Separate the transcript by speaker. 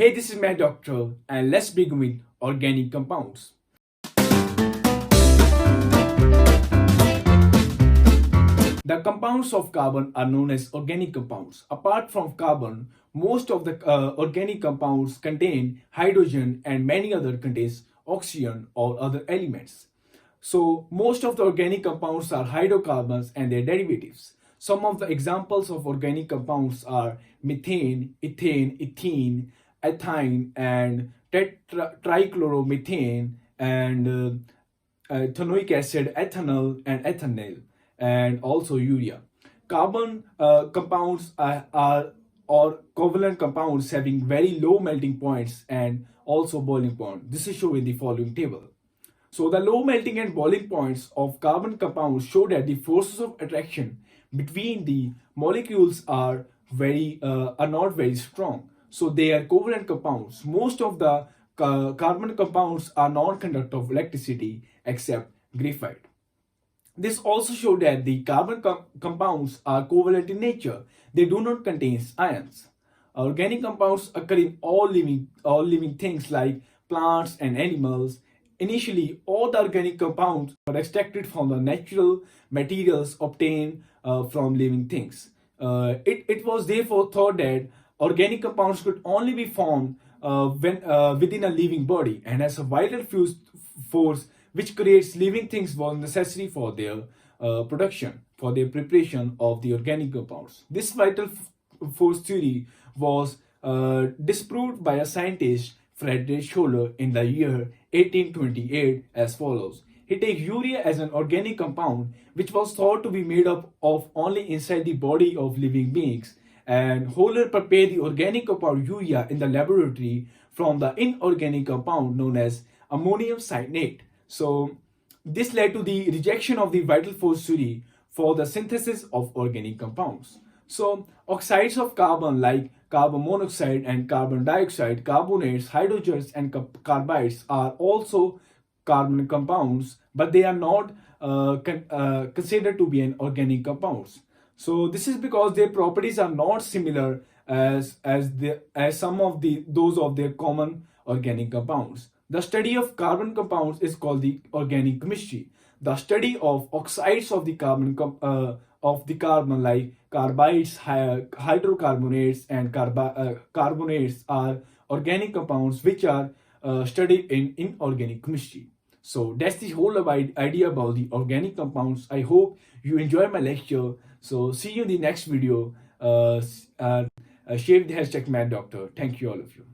Speaker 1: Hey, this is Mathdoctor, and let's begin with organic compounds. The compounds of carbon are known as organic compounds. Apart from carbon, most of the organic compounds contain hydrogen and many other contains oxygen or other elements. So most of the organic compounds are hydrocarbons and their derivatives. Some of the examples of organic compounds are methane, ethane, ethene, ethine, and trichloromethane, and ethanoic acid, ethanol, and ethanol, and also urea. Carbon compounds are or covalent compounds having very low melting points and also boiling point. This is shown in the following table. So the low melting and boiling points of carbon compounds show that the forces of attraction between the molecules are not very strong. So they are covalent compounds. Most of the carbon compounds are non-conductor of electricity except graphite. This also showed that the carbon compounds are covalent in nature. They do not contain ions. Organic compounds occur in all living things like plants and animals. Initially, all the organic compounds were extracted from the natural materials obtained from living things. It was therefore thought that organic compounds could only be formed within a living body, and as a vital force which creates living things was necessary for their production, for their preparation of the organic compounds. This vital force theory was disproved by a scientist, Friedrich Scholler, in the year 1828 as follows. He takes urea as an organic compound which was thought to be made up of only inside the body of living beings, and Scholler prepared the organic compound urea in the laboratory from the inorganic compound known as ammonium cyanate. So this led to the rejection of the vital force theory for the synthesis of organic compounds. So oxides of carbon like carbon monoxide and carbon dioxide, carbonates, hydrogens, and carbides are also carbon compounds, but they are not considered to be an organic compounds. So this is because their properties are not similar as some of those of their common organic compounds. The study of carbon compounds is called the organic chemistry. The study of oxides of the carbon like carbides, hydrocarbonates, and carbonates are organic compounds which are studied in inorganic chemistry. So that's the whole idea about the organic compounds. I hope you enjoy my lecture. So see you in the next video. Share the hashtag Mathdoctor. Thank you all of you.